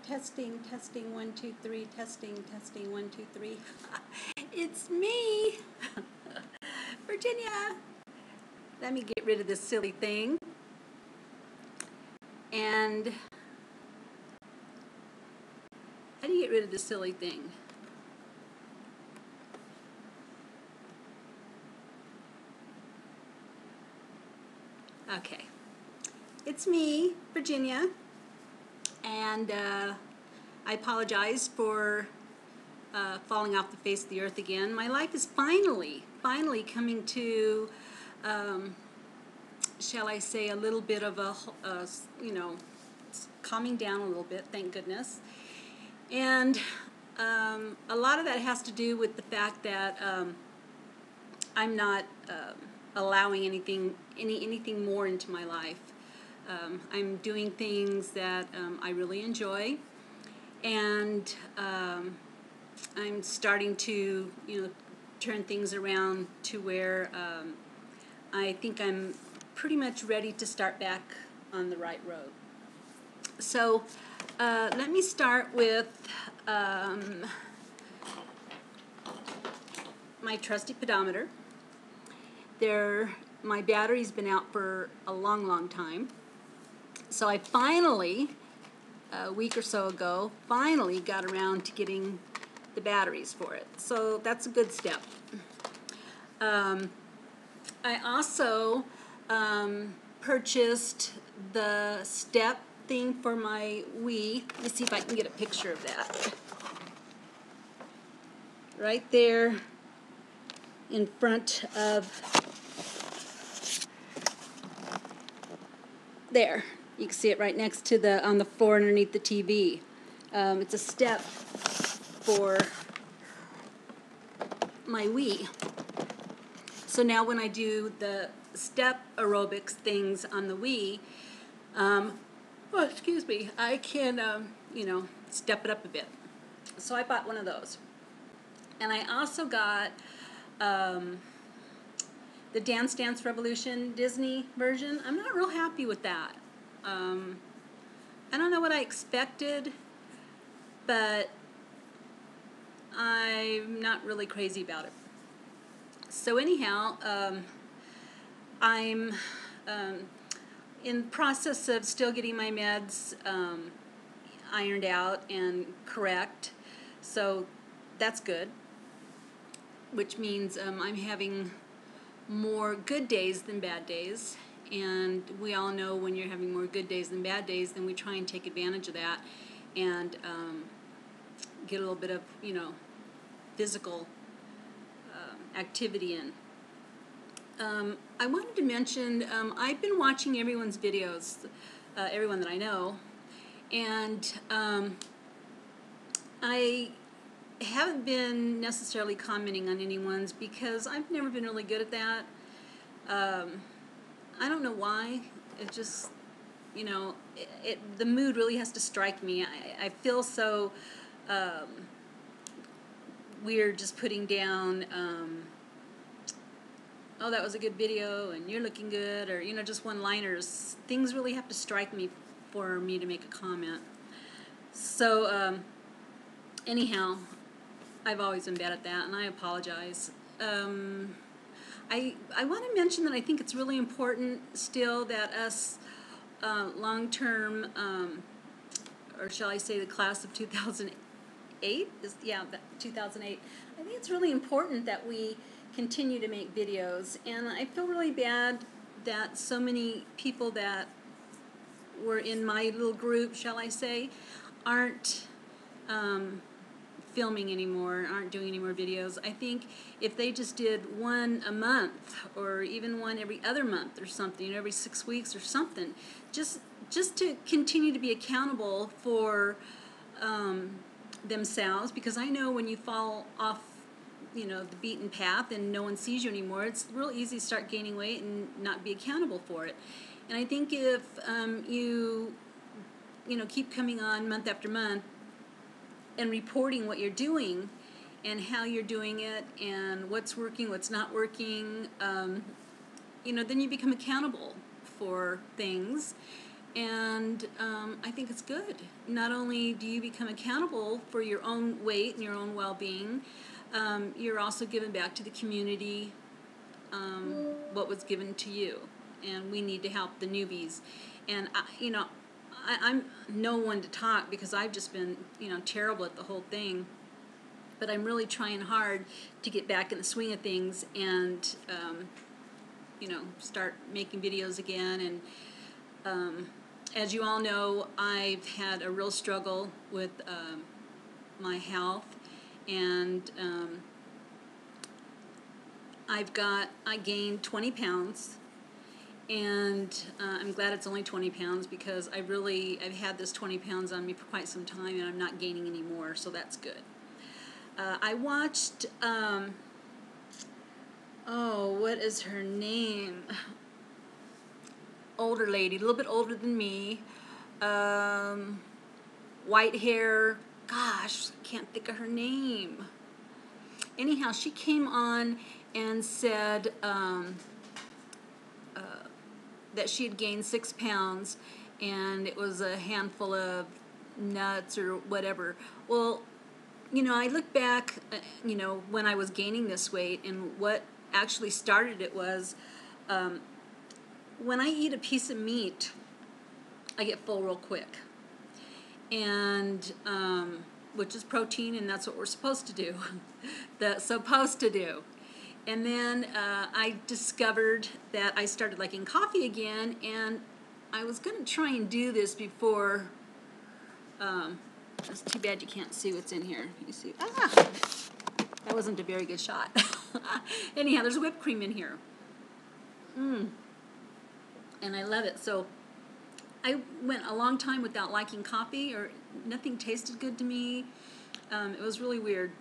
Testing, testing, 1, 2, 3, testing, testing, 1, 2, 3. It's me, Virginia. Let me get rid of this silly thing. And how do you get rid of this silly thing? Okay. It's me, Virginia. And I apologize for falling off the face of the earth again. My life is finally coming to, shall I say, a little bit of a, calming down a little bit, thank goodness. And a lot of that has to do with the fact that I'm not allowing anything more into my life. I'm doing things that I really enjoy, and I'm starting to, turn things around to where I think I'm pretty much ready to start back on the right road. So let me start with my trusty pedometer. My battery's been out for a long time. So I finally, a week or so ago, got around to getting the batteries for it. So that's a good step. I also purchased the step thing for my Wii. Let me see if I can get a picture of that. Right there in front of, there. You can see it right next to on the floor underneath the TV. It's a step for my Wii. So now when I do the step aerobics things on the Wii, I can, step it up a bit. So I bought one of those. And I also got the Dance Dance Revolution Disney version. I'm not real happy with that. I don't know what I expected, but I'm not really crazy about it. So anyhow, I'm in the process of still getting my meds ironed out and correct, so that's good, which means I'm having more good days than bad days. And we all know when you're having more good days than bad days, then we try and take advantage of that and get a little bit of, physical activity in. I wanted to mention, I've been watching everyone's videos, everyone that I know, and I haven't been necessarily commenting on anyone's because I've never been really good at that. I don't know why. It just, the mood really has to strike me. I feel so weird just putting down, oh, that was a good video, and you're looking good, or, just one-liners. Things really have to strike me for me to make a comment. So, anyhow, I've always been bad at that, and I apologize. I want to mention that I think it's really important still that us long-term, or shall I say the class of 2008, 2008, I think it's really important that we continue to make videos, and I feel really bad that so many people that were in my little group, shall I say, aren't filming anymore, aren't doing any more videos. I think if they just did one a month, or even one every other month or something, every 6 weeks or something, just to continue to be accountable for themselves, because I know when you fall off, the beaten path and no one sees you anymore, it's real easy to start gaining weight and not be accountable for it. And I think if you keep coming on month after month and reporting what you're doing and how you're doing it and what's working, what's not working, then you become accountable for things, And I think it's good. Not only do you become accountable for your own weight and your own well-being, you're also giving back to the community what was given to you. And we need to help the newbies. And, I'm no one to talk because I've just been, terrible at the whole thing. But I'm really trying hard to get back in the swing of things and, start making videos again. And as you all know, I've had a real struggle with my health, and I gained 20 pounds, and I'm glad it's only 20 pounds because I've had this 20 pounds on me for quite some time, and I'm not gaining any more, so that's good. I watched, what is her name? Older lady, a little bit older than me, white hair, gosh, can't think of her name. Anyhow, she came on and said that she had gained 6 pounds, and it was a handful of nuts or whatever. Well, I look back, when I was gaining this weight, and what actually started it was when I eat a piece of meat, I get full real quick. And which is protein, and that's what we're supposed to do. And then I discovered that I started liking coffee again, and I was going to try and do this before. It's too bad you can't see what's in here. You see? That wasn't a very good shot. Anyhow, there's whipped cream in here. And I love it. So I went a long time without liking coffee, or nothing tasted good to me. It was really weird.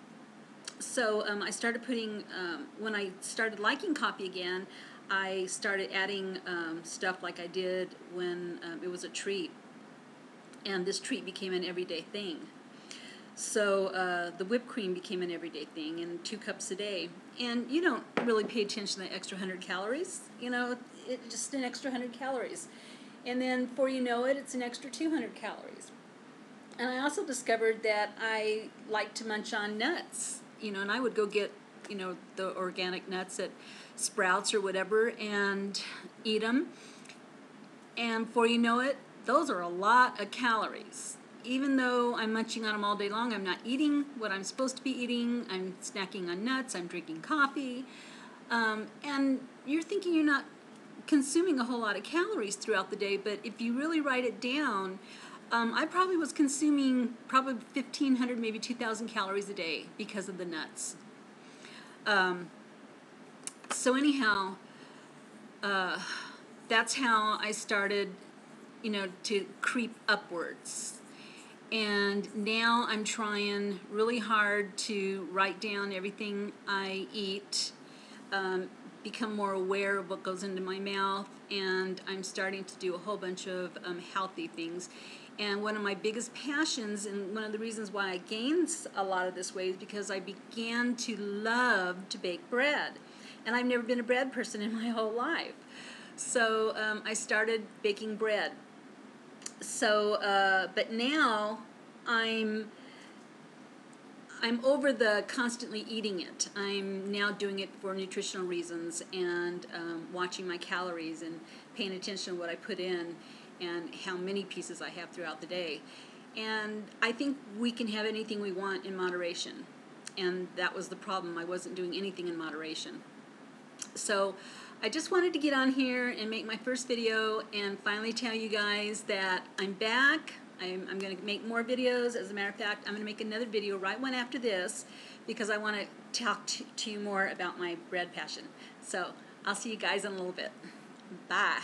So I started putting, when I started liking coffee again, I started adding stuff like I did when it was a treat. And this treat became an everyday thing. So the whipped cream became an everyday thing, and 2 cups a day. And you don't really pay attention to the extra 100 calories. It's just an extra 100 calories. And then before you know it, it's an extra 200 calories. And I also discovered that I like to munch on nuts, and I would go get, the organic nuts at Sprouts or whatever and eat them. And before you know it, those are a lot of calories. Even though I'm munching on them all day long, I'm not eating what I'm supposed to be eating. I'm snacking on nuts. I'm drinking coffee. And you're thinking you're not consuming a whole lot of calories throughout the day, but if you really write it down, I probably was consuming probably 1,500, maybe 2,000 calories a day because of the nuts. So anyhow, that's how I started, to creep upwards. And now I'm trying really hard to write down everything I eat, become more aware of what goes into my mouth, and I'm starting to do a whole bunch of healthy things. And one of my biggest passions, and one of the reasons why I gained a lot of this weight, is because I began to love to bake bread. And I've never been a bread person in my whole life. So I started baking bread. So, but now I'm over the constantly eating it. I'm now doing it for nutritional reasons, and watching my calories and paying attention to what I put in and how many pieces I have throughout the day. And I think we can have anything we want in moderation. And that was the problem. I wasn't doing anything in moderation. So I just wanted to get on here and make my first video and finally tell you guys that I'm back. I'm going to make more videos. As a matter of fact, I'm going to make another video right one after this because I want to talk to you more about my bread passion. So I'll see you guys in a little bit. Bye.